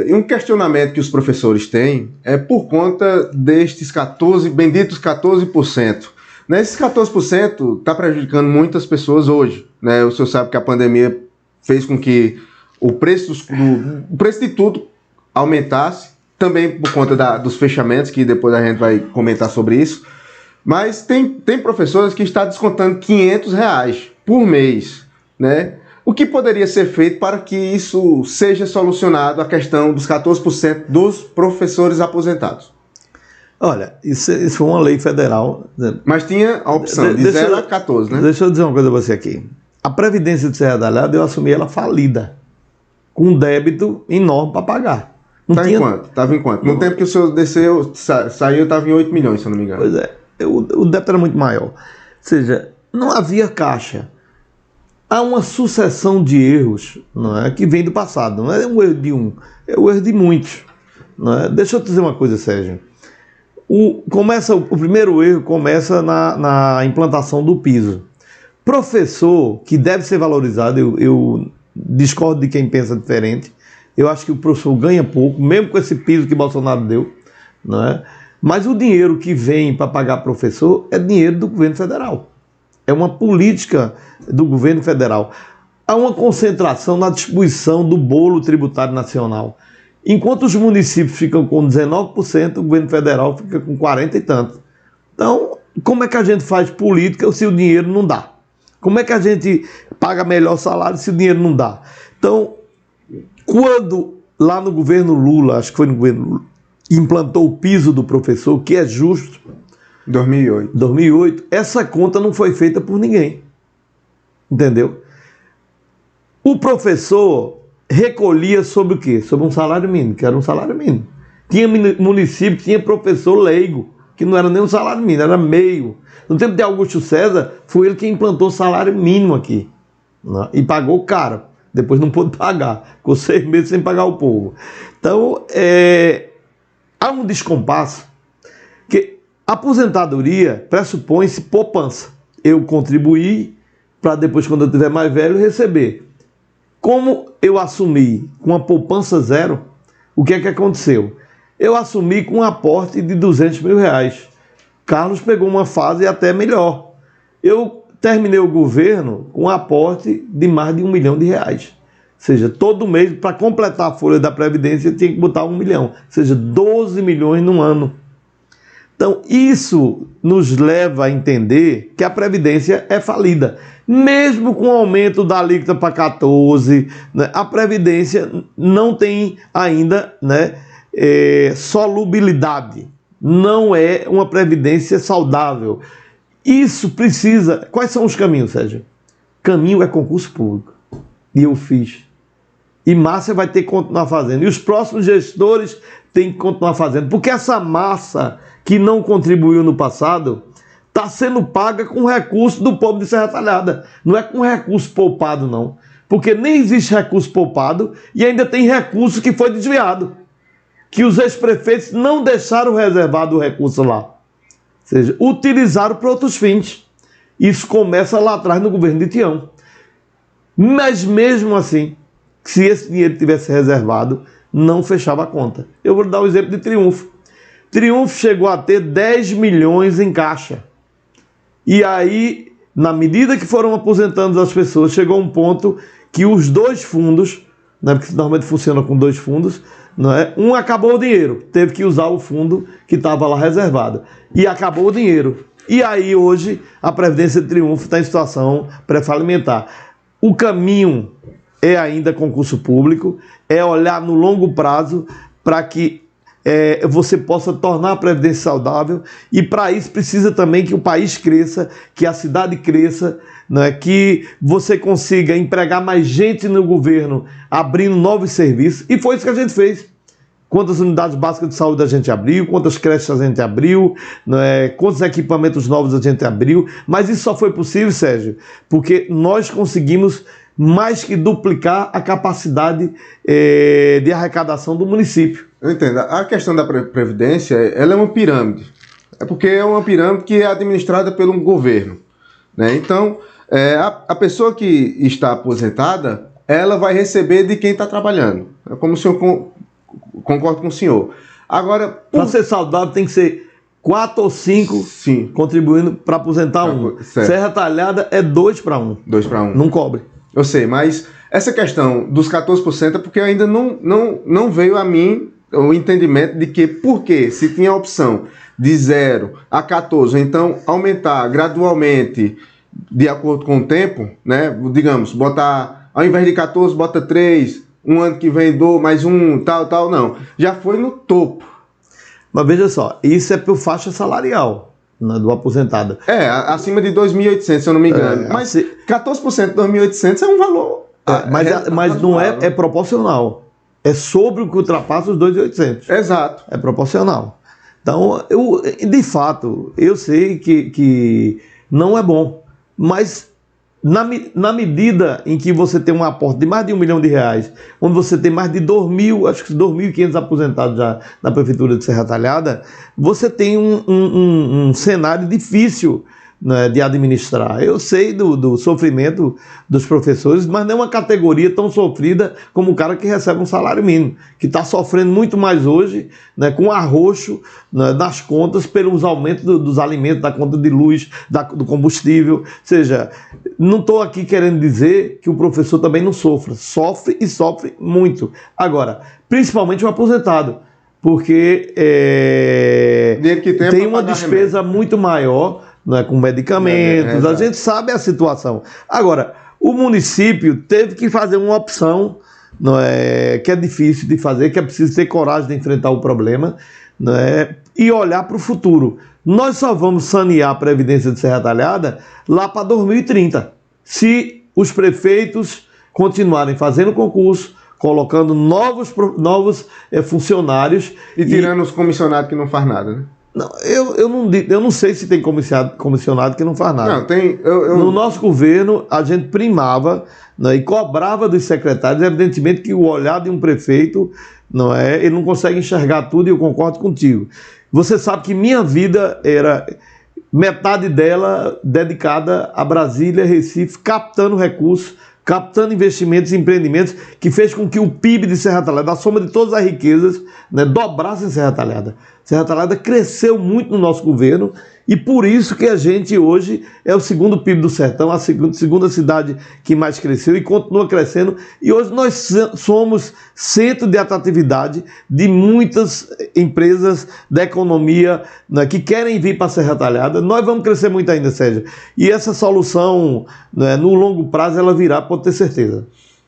E um questionamento que os professores têm é por conta destes benditos 14%. Né? Esses 14% está prejudicando muitas pessoas hoje. Né? O senhor sabe que a pandemia fez com que o preço de tudo aumentasse, também por conta dos fechamentos, que depois a gente vai comentar sobre isso. Mas tem professores que estão descontando R$ 500 por mês, né? O que poderia ser feito para que isso seja solucionado, a questão dos 14% dos professores aposentados? Olha, isso foi uma lei federal. Mas tinha a opção de 0 a 14, né? Deixa eu dizer uma coisa a você aqui. A Previdência de Serra Talhada, eu assumi ela falida, com um débito enorme para pagar. Estava em quanto? No tempo que o senhor saiu, estava em 8 milhões, se eu não me engano. Pois é, o débito era muito maior. Ou seja, não havia caixa. Há uma sucessão de erros, não é, que vem do passado. Não é um erro de um, é o erro de muitos. Não é? Deixa eu te dizer uma coisa, Sérgio. O primeiro erro começa na implantação do piso. Professor, que deve ser valorizado, eu discordo de quem pensa diferente. Eu acho que o professor ganha pouco, mesmo com esse piso que Bolsonaro deu. Não é? Mas o dinheiro que vem para pagar professor é dinheiro do governo federal. É uma política do governo federal. Há uma concentração na distribuição do bolo tributário nacional. Enquanto os municípios ficam com 19%, o governo federal fica com 40 e tanto. Então, como é que a gente faz política se o dinheiro não dá? Como é que a gente paga melhor salário se o dinheiro não dá? Então, quando lá no governo Lula, acho que foi no governo Lula, implantou o piso do professor, que é justo, 2008, essa conta não foi feita por ninguém. Entendeu? O professor recolhia sobre o quê? Sobre um salário mínimo, que era um salário mínimo. Tinha município que tinha professor leigo, que não era nem um salário mínimo, era meio. No tempo de Augusto César, foi ele que implantou o salário mínimo aqui. Né? E pagou caro. Depois não pôde pagar. Ficou 6 meses sem pagar o povo. Então, há um descompasso que a aposentadoria pressupõe-se poupança. Eu contribuí para depois, quando eu estiver mais velho, receber. Como eu assumi com a poupança zero, o que é que aconteceu? Eu assumi com um aporte de R$200 mil. Carlos pegou uma fase até melhor. Eu terminei o governo com um aporte de mais de R$1 milhão. Ou seja, todo mês, para completar a folha da Previdência, eu tinha que botar 1 milhão. Ou seja, 12 milhões no ano. Então, isso nos leva a entender que a Previdência é falida. Mesmo com o aumento da alíquota para 14%, né, a Previdência não tem ainda, né, solubilidade. Não é uma Previdência saudável. Isso precisa... Quais são os caminhos, Sérgio? Caminho é concurso público. E eu fiz. E Márcia vai ter que continuar fazendo. E os próximos gestores têm que continuar fazendo. Porque essa massa que não contribuiu no passado está sendo paga com recurso do povo de Serra Talhada. Não é com recurso poupado, não. Porque nem existe recurso poupado e ainda tem recurso que foi desviado. Que os ex-prefeitos não deixaram reservado o recurso lá. Ou seja, utilizaram para outros fins. Isso começa lá atrás no governo de Tião. Mas mesmo assim, se esse dinheiro tivesse reservado, não fechava a conta. Eu vou dar o exemplo de Triunfo. Triunfo chegou a ter 10 milhões em caixa. E aí, na medida que foram aposentando as pessoas, chegou um ponto que os dois fundos, né, porque normalmente funciona com 2 fundos, né, um acabou o dinheiro, teve que usar o fundo que estava lá reservado. E acabou o dinheiro. E aí, hoje, a Previdência de Triunfo está em situação pré-falimentar. O caminho é ainda concurso público, é olhar no longo prazo para que você possa tornar a Previdência saudável, e para isso precisa também que o país cresça, que a cidade cresça, né, que você consiga empregar mais gente no governo, abrindo novos serviços, e foi isso que a gente fez. Quantas unidades básicas de saúde a gente abriu, quantas creches a gente abriu, né, quantos equipamentos novos a gente abriu, mas isso só foi possível, Sérgio, porque nós conseguimos mais que duplicar a capacidade de arrecadação do município. Eu entendo. A questão da Previdência, ela é uma pirâmide. É porque é uma pirâmide que é administrada pelo governo. Né? Então, a pessoa que está aposentada, ela vai receber de quem está trabalhando. É como o senhor concordo com o senhor. Agora, para ser saudável tem que ser 4 ou 5 sim, contribuindo para aposentar um. certo. Serra Talhada é 2-1. 2-1. Não cobre. Eu sei, mas essa questão dos 14% é porque ainda não veio a mim o entendimento de que, por quê? Se tinha a opção de 0 a 14, então aumentar gradualmente de acordo com o tempo, né? Digamos, botar, ao invés de 14, bota 3, um ano que vem mais um, tal, não. Já foi no topo. Mas veja só, isso é por faixa salarial, né, do aposentado. Acima de 2.800, se eu não me engano. Mas 14% de 2.800 é um valor... mas não é proporcional. É sobre o que ultrapassa os 2.800. Exato. É proporcional. Então, de fato, eu sei que não é bom, mas na medida em que você tem um aporte de mais de R$1 milhão, onde você tem mais de 2.000, acho que 2.500 aposentados já na Prefeitura de Serra Talhada, você tem um cenário difícil, né, de administrar. Eu sei do sofrimento dos professores, mas não é uma categoria tão sofrida como o cara que recebe um salário mínimo, que está sofrendo muito mais hoje, né, com arroxo, né, das contas pelos aumentos dos alimentos, da conta de luz, do combustível. Ou seja, não estou aqui querendo dizer que o professor também não sofra. Sofre e sofre muito. Agora, principalmente o aposentado, porque tem uma despesa muito maior, né, com medicamentos, a gente sabe a situação. Agora, o município teve que fazer uma opção, não é, que é difícil de fazer, que é preciso ter coragem de enfrentar o problema, não é, e olhar para o futuro. Nós só vamos sanear a Previdência de Serra Talhada lá para 2030, se os prefeitos continuarem fazendo concurso, colocando novos funcionários. E tirando os comissionados que não faz nada, né? Não, eu não sei se tem comissionado que não faz nada. Não, tem. No nosso governo, a gente primava, né, e cobrava dos secretários, evidentemente que o olhar de um prefeito, não é, ele não consegue enxergar tudo, e eu concordo contigo. Você sabe que minha vida era metade dela dedicada a Brasília, Recife, captando recursos, captando investimentos e empreendimentos, que fez com que o PIB de Serra Talhada, a soma de todas as riquezas, né, dobrasse em Serra Talhada. Serra Talhada cresceu muito no nosso governo, e por isso que a gente hoje é o segundo PIB do Sertão, a segunda cidade que mais cresceu e continua crescendo. E hoje nós somos centro de atratividade de muitas empresas da economia, né, que querem vir para Serra Talhada. Nós vamos crescer muito ainda, Sérgio. E essa solução, né, no longo prazo ela virá, pode ter certeza.